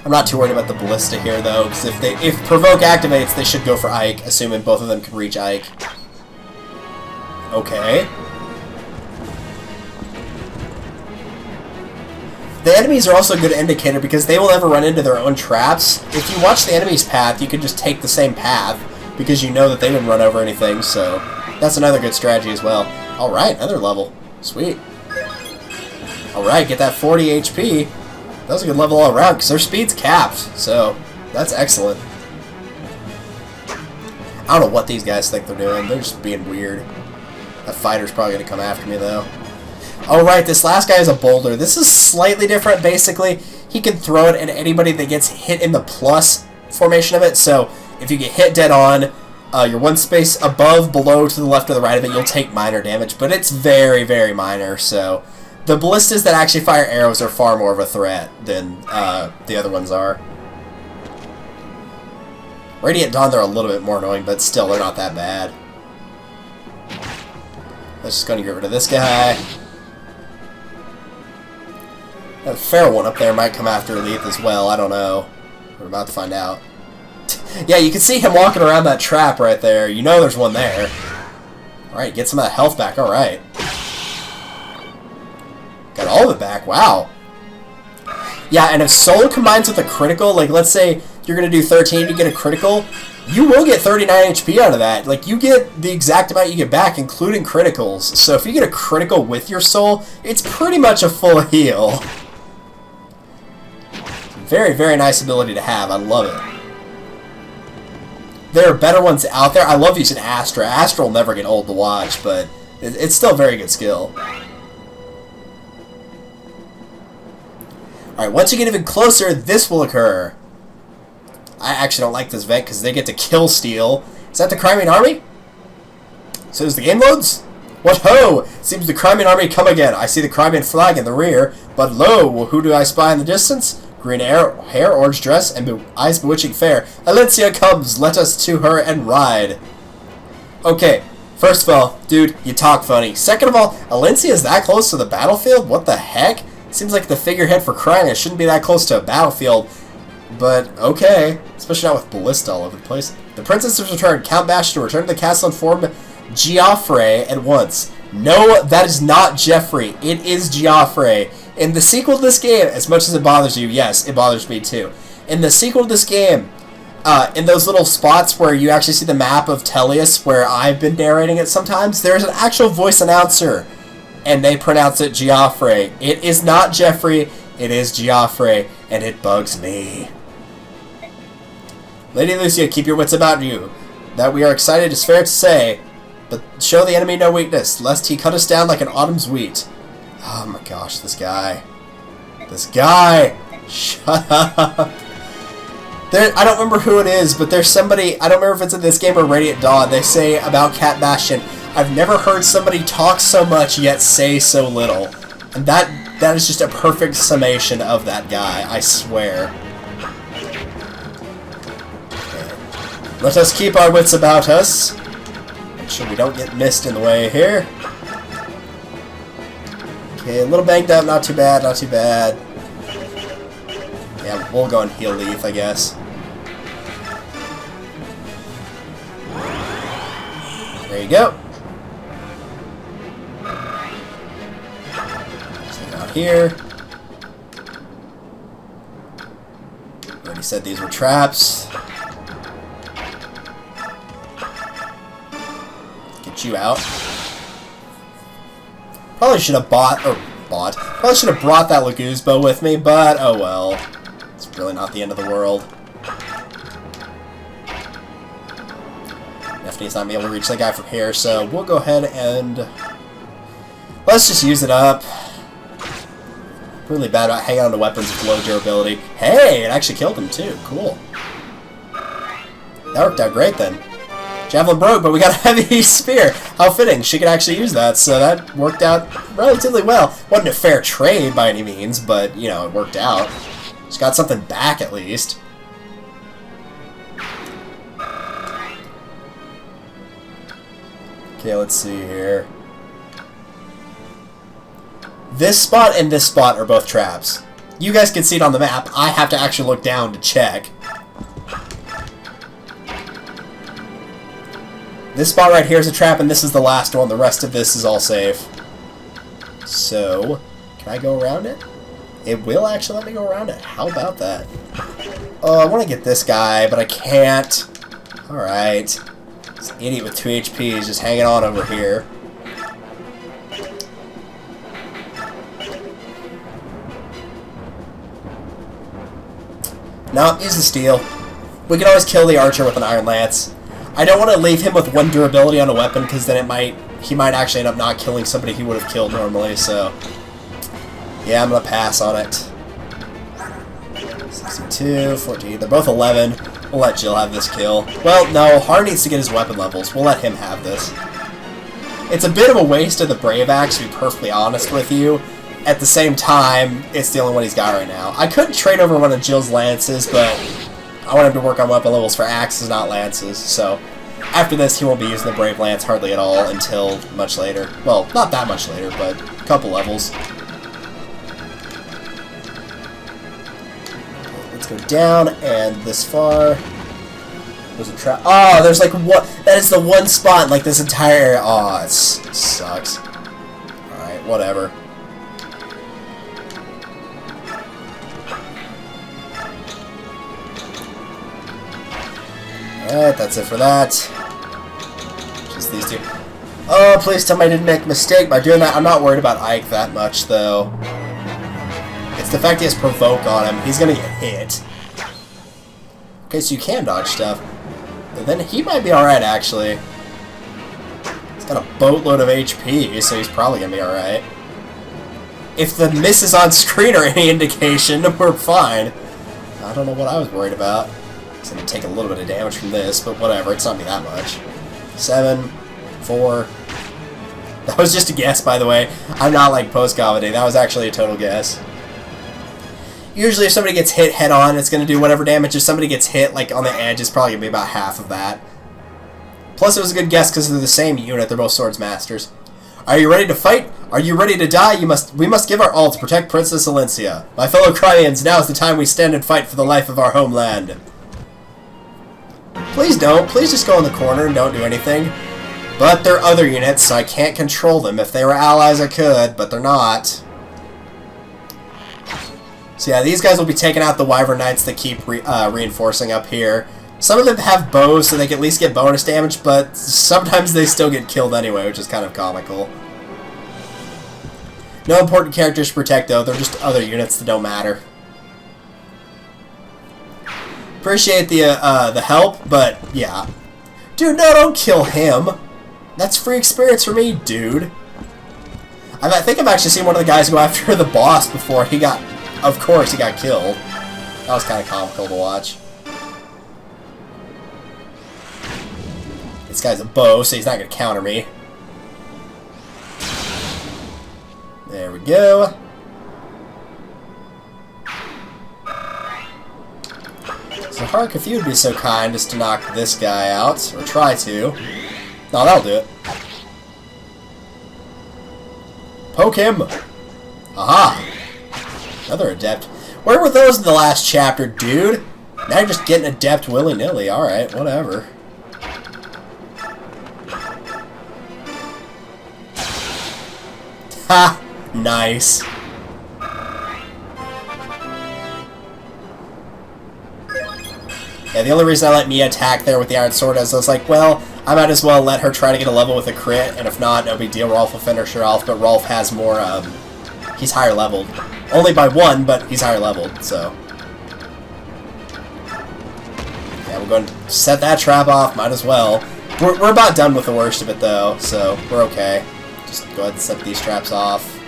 I'm not too worried about the Ballista here, though, because if Provoke activates, they should go for Ike, assuming both of them can reach Ike. Okay. The enemies are also a good indicator because they will never run into their own traps. If you watch the enemy's path, you can just take the same path because you know that they didn't run over anything, so that's another good strategy as well. Alright, another level. Sweet. Alright, get that 40 HP. That was a good level all around because their speed's capped, so that's excellent. I don't know what these guys think they're doing. They're just being weird. That fighter's probably going to come after me, though. Alright, this last guy is a boulder. This is slightly different, basically. He can throw it at anybody that gets hit in the plus formation of it, so if you get hit dead on, you're one space above, below, to the left, or the right of it, you'll take minor damage, but it's very, very minor, so the ballistas that actually fire arrows are far more of a threat than the other ones are. Radiant Dawn, they're a little bit more annoying, but still, they're not that bad. Let's just go and get rid of this guy. That fair one up there might come after Leith as well, I don't know. We're about to find out. Yeah, you can see him walking around that trap right there. You know there's one there. Alright, get some of that health back, alright. Got all of it back, wow. Yeah, and if Soul combines with a critical, like let's say you're going to do 13, you get a critical, you will get 39 HP out of that. Like, you get the exact amount you get back, including criticals. So if you get a critical with your Soul, it's pretty much a full heal. Very, very nice ability to have. I love it. There are better ones out there. I love using Astra. Astra will never get old to watch, but it's still a very good skill. Alright, once you get even closer, this will occur. I actually don't like this vent because they get to kill Steel. Is that the Crimean Army? So as the game loads? What ho! Seems the Crimean Army come again. I see the Crimean flag in the rear, but lo, who do I spy in the distance? Green hair, orange dress, and eyes bewitching fair. Alencia comes, let us to her and ride. Okay, first of all, dude, you talk funny. Second of all, Alencia is that close to the battlefield? What the heck? Seems like the figurehead for Crimea shouldn't be that close to a battlefield. But, okay. Especially not with Ballista all over the place. The princess has returned. Count Bash to return to the castle and inform Geoffrey at once. No, that is not Jeffrey. It is Geoffrey. In the sequel to this game, as much as it bothers you, yes, it bothers me too. In the sequel to this game, in those little spots where you actually see the map of Tellius, where I've been narrating it sometimes, there's an actual voice announcer, and they pronounce it Geoffrey. It is not Jeffrey, it is Geoffrey, and it bugs me. Lady Lucia, keep your wits about you. That we are excited is fair to say, but show the enemy no weakness, lest he cut us down like an autumn's wheat. Oh my gosh, this guy. This guy! Shut up! I don't remember who it is, but there's somebody, I don't remember if it's in this game or Radiant Dawn, they say about Cat Bastion, I've never heard somebody talk so much yet say so little. And that is just a perfect summation of that guy, I swear. Okay. Let us keep our wits about us. Make sure we don't get missed in the way here. Okay, a little banged up, not too bad, not too bad. Yeah, we'll go and heal Leith, I guess. There you go. So out here. Already said these were traps. Get you out. Probably should have probably should have brought that Laguz bow with me, but oh well. It's really not the end of the world. Nephine's not going to be able to reach that guy from here, so we'll go ahead and let's just use it up. Really bad about hanging on to weapons with low durability. Hey, it actually killed him too. Cool. That worked out great then. Javelin broke, but we got a heavy spear. How fitting. She could actually use that, so that worked out relatively well. Wasn't a fair trade by any means, but, you know, it worked out. She got something back, at least. Okay, let's see here. This spot and this spot are both traps. You guys can see it on the map. I have to actually look down to check. This spot right here is a trap, and this is the last one. The rest of this is all safe. So, can I go around it? It will actually let me go around it. How about that? Oh, I want to get this guy, but I can't. Alright. This idiot with 2 HP is just hanging on over here. No, use the steel. We can always kill the archer with an iron lance. I don't want to leave him with 1 durability on a weapon, because then he might actually end up not killing somebody he would have killed normally, so... Yeah, I'm going to pass on it. 62, 14, they're both 11. We'll let Jill have this kill. Well, no, Har needs to get his weapon levels. We'll let him have this. It's a bit of a waste of the Brave Axe, to be perfectly honest with you. At the same time, it's the only one he's got right now. I could trade over one of Jill's lances, but I want him to work on weapon levels for axes, not lances. So, after this, he won't be using the Brave Lance hardly at all until much later. Well, not that much later, but a couple levels. Let's go down, and this far. There's a trap. Oh, there's like what? That is the one spot in like this entire area. Oh, it sucks. Alright, whatever. Alright, that's it for that. Just these two. Oh, please tell me I didn't make a mistake by doing that. I'm not worried about Ike that much, though. It's the fact he has Provoke on him. He's gonna get hit. Okay, so you can dodge stuff. But then he might be alright, actually. He's got a boatload of HP, so he's probably gonna be alright. If the miss is on screen or any indication, we're fine. I don't know what I was worried about. He's going to take a little bit of damage from this, but whatever, it's not going to be that much. 7, 4... That was just a guess, by the way. I'm not like post-comedy. That was actually a total guess. Usually if somebody gets hit head-on, it's going to do whatever damage. If somebody gets hit like on the edge, it's probably going to be about half of that. Plus, it was a good guess because they're the same unit. They're both Swords Masters. Are you ready to fight? Are you ready to die? We must give our all to protect Princess Alencia. My fellow Cryans, now is the time we stand and fight for the life of our homeland. Please don't. Please just go in the corner and don't do anything. But they're other units, so I can't control them. If they were allies, I could, but they're not. So yeah, these guys will be taking out the Wyvern Knights that keep reinforcing up here. Some of them have bows, so they can at least get bonus damage, but sometimes they still get killed anyway, which is kind of comical. No important characters to protect, though. They're just other units that don't matter. Appreciate the help, but yeah. Dude, no, don't kill him. That's free experience for me, dude. I think I've actually seen one of the guys go after the boss before he got... Of course, he got killed. That was kind of comical to watch. This guy's a bow, so he's not going to counter me. There we go. So Hark, if you'd be so kind as to knock this guy out, or try to. No, that'll do it. Poke him! Aha! Another adept. Where were those in the last chapter, dude? Now you're just getting adept willy-nilly. Alright, whatever. Ha! Nice. Yeah, the only reason I let Mia attack there with the Iron Sword is I was like, well, I might as well let her try to get a level with a crit, and if not, no big deal, Rolf will finish her off, but Rolf has more, he's higher leveled. Only by 1, but he's higher leveled, so. Yeah, we're going to set that trap off, might as well. We're about done with the worst of it, though, so we're okay. Just go ahead and set these traps off.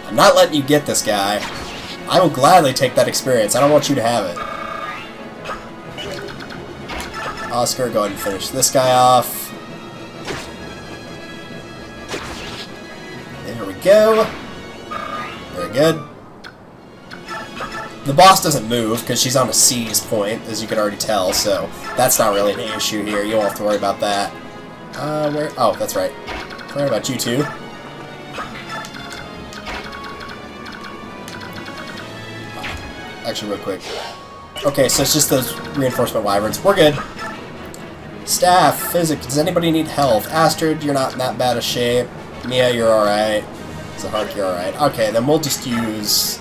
I'm not letting you get this guy. I will gladly take that experience. I don't want you to have it. Oscar, go ahead and finish this guy off. There we go. Very good. The boss doesn't move because she's on a seize point, as you can already tell, so that's not really an issue here. You won't have to worry about that. Where? Oh, that's right. Worry about you two. actually real quick. Okay, so it's just those reinforcement wyverns. We're good. Staff, physics, does anybody need health? Astrid, you're not in that bad a shape. Mia, you're alright. Zahark, you're alright. Okay, then we'll just use...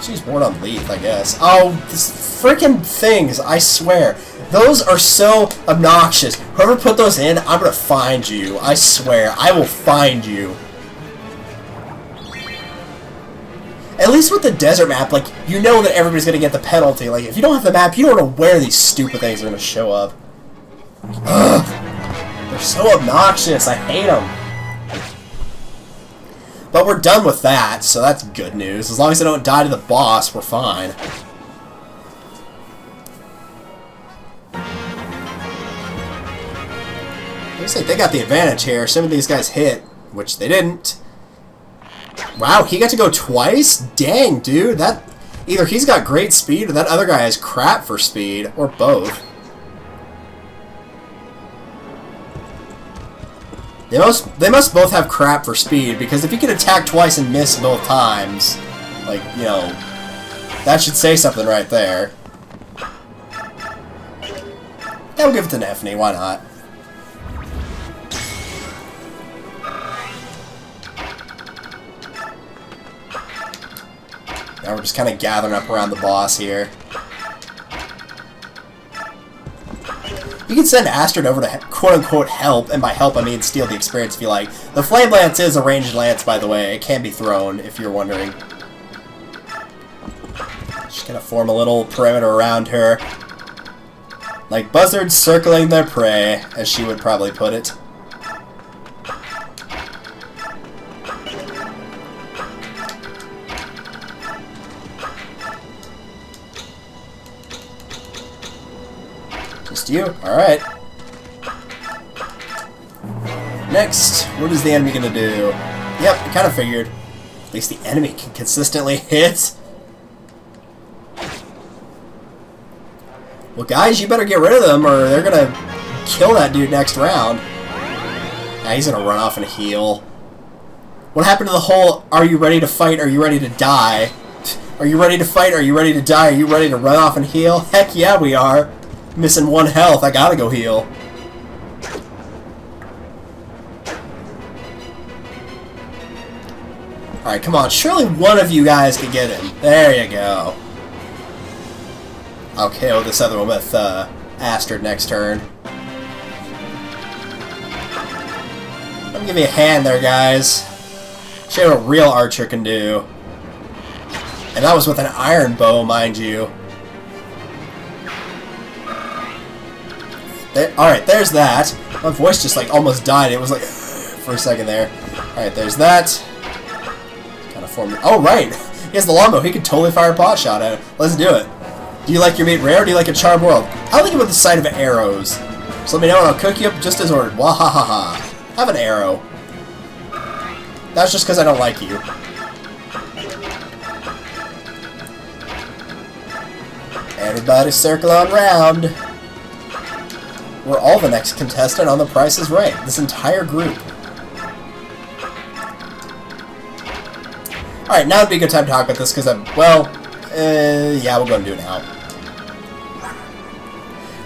She's Ward on Leaf, I guess. Oh, these freaking things, I swear. Those are so obnoxious. Whoever put those in, I'm gonna find you. I swear, I will find you. At least with the desert map, like, you know that everybody's gonna get the penalty. Like, if you don't have the map, you don't know where these stupid things are gonna show up. Ugh. They're so obnoxious. I hate them. But we're done with that, so that's good news. As long as they don't die to the boss, we're fine. Looks like they got the advantage here. Some of these guys hit, which they didn't. Wow, he got to go twice? Dang, dude. That either he's got great speed or that other guy has crap for speed, or both. They must both have crap for speed, because if you can attack twice and miss both times, like, you know, that should say something right there. Yeah, we'll give it to Nephany, why not? Now we're just kind of gathering up around the boss here. You can send Astrid over to quote-unquote help, and by help I mean steal the experience if you like. The Flame Lance is a ranged lance, by the way. It can be thrown, if you're wondering. Just gonna form a little perimeter around her. Like buzzards circling their prey, as she would probably put it. Just you? Alright. Next, what is the enemy gonna do? Yep, I kind of figured. At least the enemy can consistently hit. Well, guys, you better get rid of them or they're gonna kill that dude next round. Nah, he's gonna run off and heal. What happened to the whole, are you ready to fight, are you ready to die? Are you ready to fight, are you ready to die, are you ready to run off and heal? Heck yeah, we are. Missing 1 health, I gotta go heal. Alright, come on, surely one of you guys can get him. There you go. I'll KO this other one with Astrid next turn. Let me give you a hand there, guys. Show you what a real archer can do. And that was with an iron bow, mind you. Alright, there's that. My voice just like almost died. It was like for a second there. Alright, there's that. Kind of formed. Oh, right! He has the longbow. He could totally fire a pot shot at it. Let's do it. Do you like your meat rare or do you like a charmed world? I think about the sight of arrows. So let me know and I'll cook you up just as ordered. Wahahaha. Have an arrow. That's just because I don't like you. Everybody circle on round. We're all the next contestant on The Price is Right. This entire group. Alright, now would be a good time to talk about this because I'm, well, yeah, we'll go and do it now.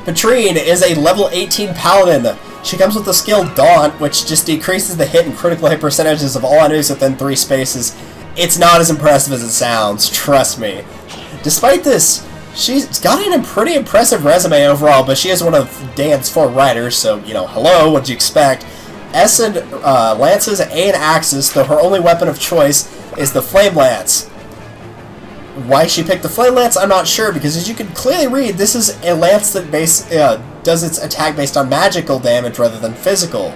Patrine is a level 18 paladin. She comes with the skill Daunt, which just decreases the hit and critical hit percentages of all enemies within 3 spaces. It's not as impressive as it sounds, trust me. Despite this, she's got a pretty impressive resume overall, but she is one of Dan's 4 riders, so, you know, hello, what'd you expect? S and lances, A and axes, though her only weapon of choice is the Flame Lance. Why she picked the Flame Lance, I'm not sure, because as you can clearly read, this is a lance that does its attack based on magical damage rather than physical.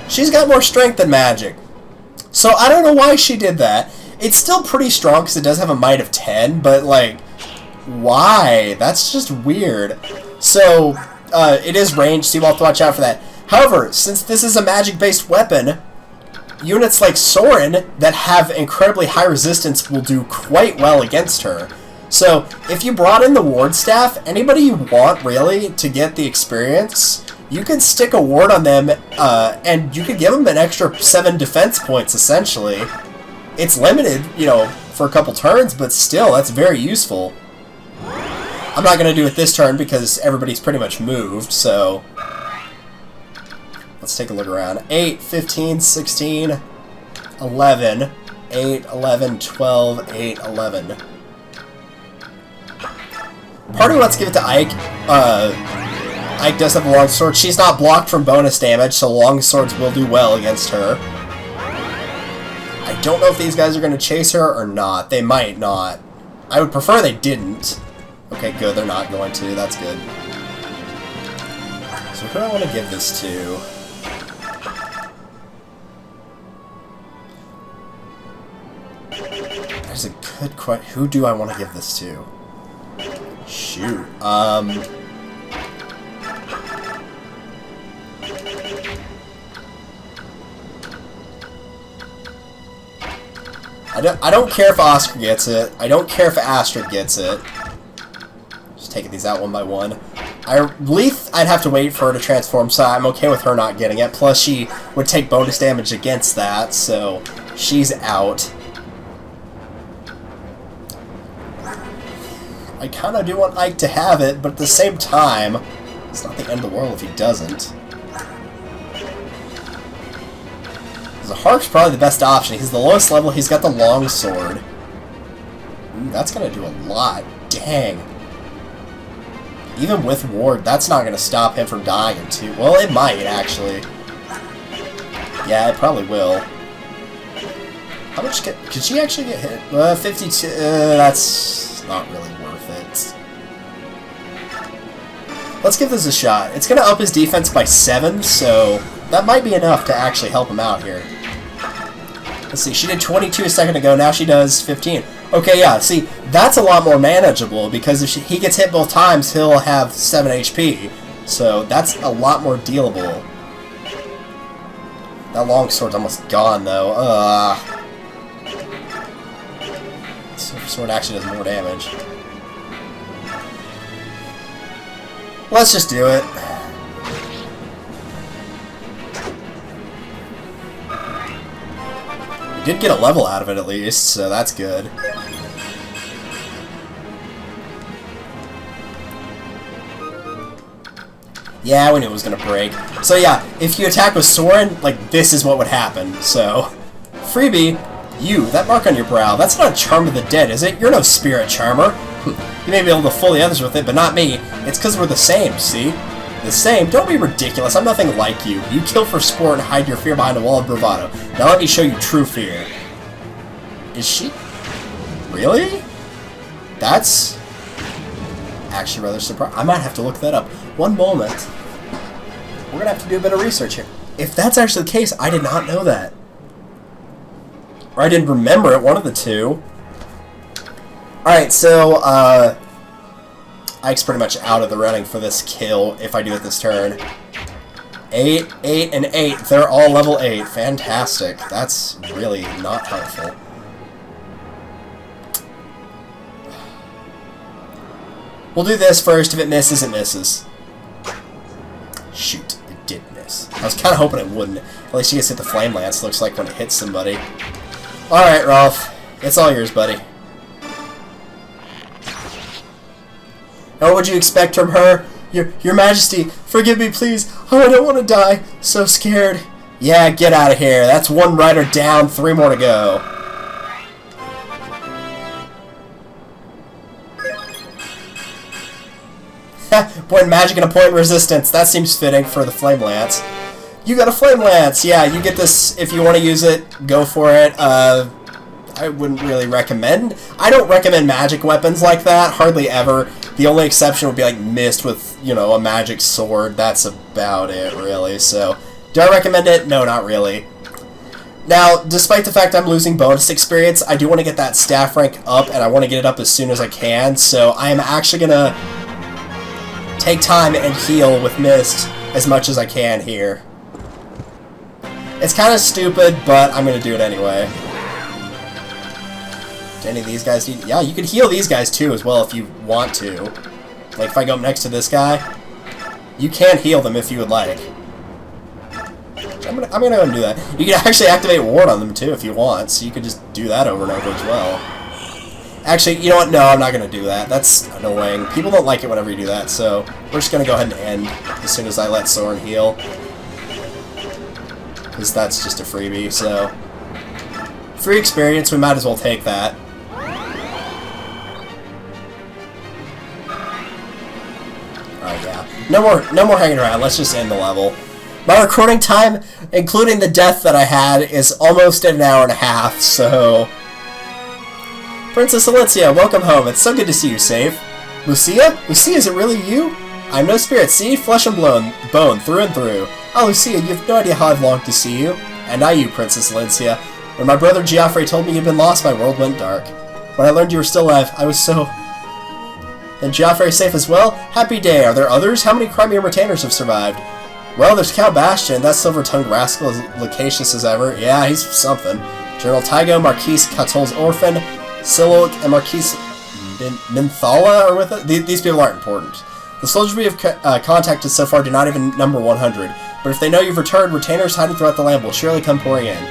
She's got more strength than magic. So I don't know why she did that. It's still pretty strong because it does have a might of 10, but, like, why? That's just weird. So, it is ranged, so you will have to watch out for that. However, since this is a magic-based weapon, units like Soren that have incredibly high resistance will do quite well against her. So, if you brought in the ward staff, anybody you want, really, to get the experience, you can stick a ward on them, and you could give them an extra 7 defense points, essentially. It's limited, you know, for a couple turns, but still, that's very useful. I'm not going to do it this turn because everybody's pretty much moved, so... Let's take a look around. 8, 15, 16, 11, 8, 11, 12, 8, 11. Part of me wants to give it to Ike. Ike does have a long sword. She's not blocked from bonus damage, so long swords will do well against her. I don't know if these guys are going to chase her or not. They might not. I would prefer they didn't. Okay, good. They're not going to. That's good. So who do I want to give this to? There's a good question. Who do I want to give this to? Shoot. I don't care if Oscar gets it. I don't care if Astrid gets it. Just taking these out one by one. Leith, I'd have to wait for her to transform, so I'm okay with her not getting it. Plus, she would take bonus damage against that, so she's out. I kind of do want Ike to have it, but at the same time, it's not the end of the world if he doesn't. The Hark's probably the best option. He's the lowest level. He's got the long sword. Ooh, that's going to do a lot. Dang. Even with Ward, that's not going to stop him from dying in 2. Well, it might, actually. Yeah, it probably will. How much could she actually get hit? 52. That's not really worth it. Let's give this a shot. It's going to up his defense by 7, so that might be enough to actually help him out here. Let's see, she did 22 a second ago, now she does 15. Okay, yeah, see, that's a lot more manageable, because if he gets hit both times, he'll have 7 HP. So that's a lot more dealable. That longsword's almost gone, though. Silver sword actually does more damage. Let's just do it. Did get a level out of it at least, so that's good. Yeah, we knew it was gonna break. So yeah, if you attack with Soren, like, this is what would happen. So, freebie, you, that mark on your brow, that's not a charm of the dead, is it? You're no spirit charmer. You may be able to fool the others with it, but not me. It's because we're the same, see? The same? Don't be ridiculous. I'm nothing like you. You kill for sport and hide your fear behind a wall of bravado. Now let me show you true fear. Is she? Really? That's actually rather surprising. I might have to look that up. One moment. We're going to have to do a bit of research here. If that's actually the case, I did not know that. Or I didn't remember it, one of the two. Alright, so, Ike's pretty much out of the running for this kill if I do it this turn. 8, 8, and 8. They're all level 8. Fantastic. That's really not helpful. We'll do this first. If it misses, it misses. Shoot, it did miss. I was kind of hoping it wouldn't. At least you gets hit the Flame Lance, looks like, when it hits somebody. Alright, Rolf. It's all yours, buddy. What would you expect from her? Your Majesty, forgive me, please. Oh, I don't want to die. So scared. Yeah, get out of here. That's one rider down, 3 more to go. Point magic and a point resistance. That seems fitting for the Flame Lance. You got a Flame Lance. Yeah, you get this if you want to use it. Go for it. I wouldn't really recommend. I don't recommend magic weapons like that. Hardly ever. The only exception would be like Mist with, you know, a magic sword. That's about it, really. So, do I recommend it? No, not really. Now, despite the fact I'm losing bonus experience, I do want to get that staff rank up, and I want to get it up as soon as I can. So, I am actually going to take time and heal with Mist as much as I can here. It's kind of stupid, but I'm going to do it anyway. Do any of these guys need... Yeah, you can heal these guys too as well if you want to. Like if I go up next to this guy, you can heal them if you would like. Which I I'm gonna go ahead and do that. You can actually activate Ward on them too if you want, so you could just do that over and over as well. Actually, you know what? No, I'm not gonna do that. That's annoying. People don't like it whenever you do that, so we're just gonna go ahead and end as soon as I let Soren heal. Because that's just a freebie, so... Free experience, we might as well take that. Oh yeah. No more hanging around, let's just end the level. My recording time, including the death that I had, is almost an hour and a half, so... Princess Alicia, welcome home. It's so good to see you safe. Lucia? Lucia, is it really you? I'm no spirit, see? Flesh and bone, through and through. Oh, Lucia, you have no idea how I've longed to see you. And not you, Princess Alicia. When my brother Geoffrey told me you'd been lost, my world went dark. When I learned you were still alive, I was so... And Geoffrey is safe as well? Happy day. Are there others? How many Crimean retainers have survived? Well, there's Count Bastion. That silver-tongued rascal is loquacious as ever. Yeah, he's something. General Tygo, Marquise Catol's orphan, Silk, and Marquise Ninthala are with it? These people aren't important. The soldiers we have contacted so far do not even number 100, but if they know you've returned, retainers hiding throughout the land will surely come pouring in.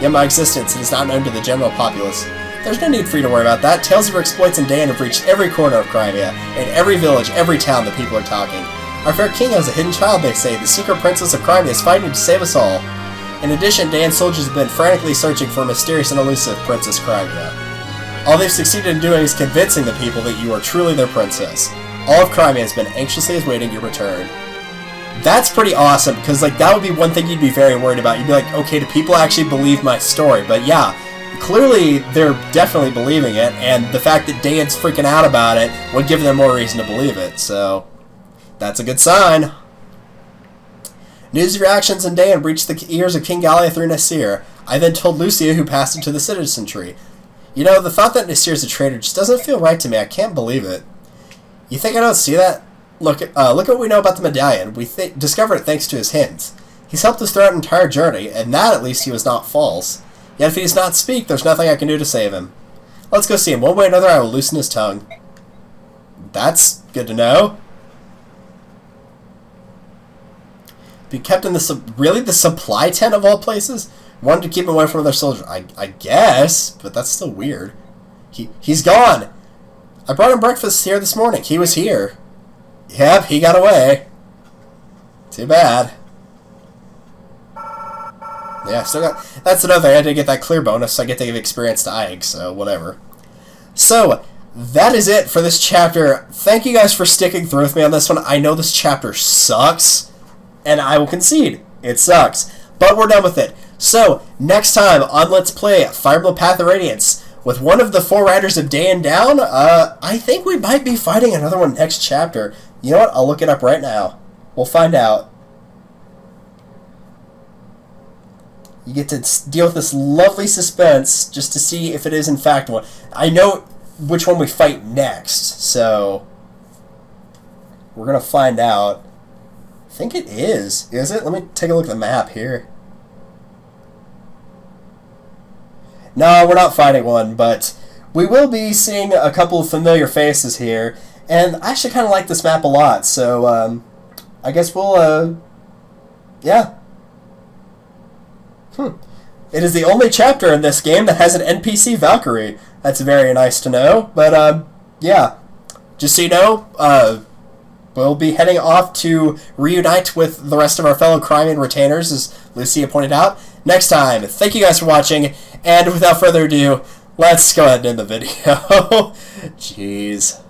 Yet my existence is not known to the general populace. There's no need for you to worry about that. Tales of your exploits in Dayan have reached every corner of Crimea. In every village, every town, the people are talking. Our fair king has a hidden child, they say. The secret princess of Crimea is fighting to save us all. In addition, Dayan soldiers have been frantically searching for a mysterious and elusive Princess Crimea. All they've succeeded in doing is convincing the people that you are truly their princess. All of Crimea has been anxiously awaiting your return. That's pretty awesome, because like that would be one thing you'd be very worried about. You'd be like, okay, do people actually believe my story? But yeah, clearly they're definitely believing it, and the fact that Dayan's freaking out about it would give them more reason to believe it, so that's a good sign. News of your actions in Dayan reached the ears of King Gallia through Nasir. I then told Lucia, who passed into the citizen tree. You know, the thought that Nasir's a traitor just doesn't feel right to me. I can't believe it. You think I don't see that? Look at what we know about the medallion. We discovered it thanks to his hints. He's helped us throughout an entire journey, and that at least he was not false. Yet if he does not speak, there's nothing I can do to save him. Let's go see him. One way or another, I will loosen his tongue. That's good to know. Be kept in the supply tent of all places? Wanted to keep him away from other soldiers. I guess, but that's still weird. He's gone. I brought him breakfast here this morning. He was here. Yep, he got away. Too bad. Yeah, still got... That's another thing. I did get that clear bonus, so I get to give experience to Ike, so whatever. So, that is it for this chapter. Thank you guys for sticking through with me on this one. I know this chapter sucks, and I will concede. It sucks. But we're done with it. So, next time on Let's Play Fire Emblem Path of Radiance, with one of the 4 riders of Dayan down, I think we might be fighting another one next chapter. You know what? I'll look it up right now. We'll find out. You get to deal with this lovely suspense just to see if it is in fact one. I know which one we fight next, so we're going to find out. I think it is. Is it? Let me take a look at the map here. No, we're not fighting one, but we will be seeing a couple of familiar faces here, and I actually kind of like this map a lot, so I guess we'll, yeah. It is the only chapter in this game that has an NPC Valkyrie. That's very nice to know, but, yeah. Just so you know, we'll be heading off to reunite with the rest of our fellow Crimean retainers, as Lucia pointed out, next time. Thank you guys for watching, and without further ado, let's go ahead and end the video. Jeez.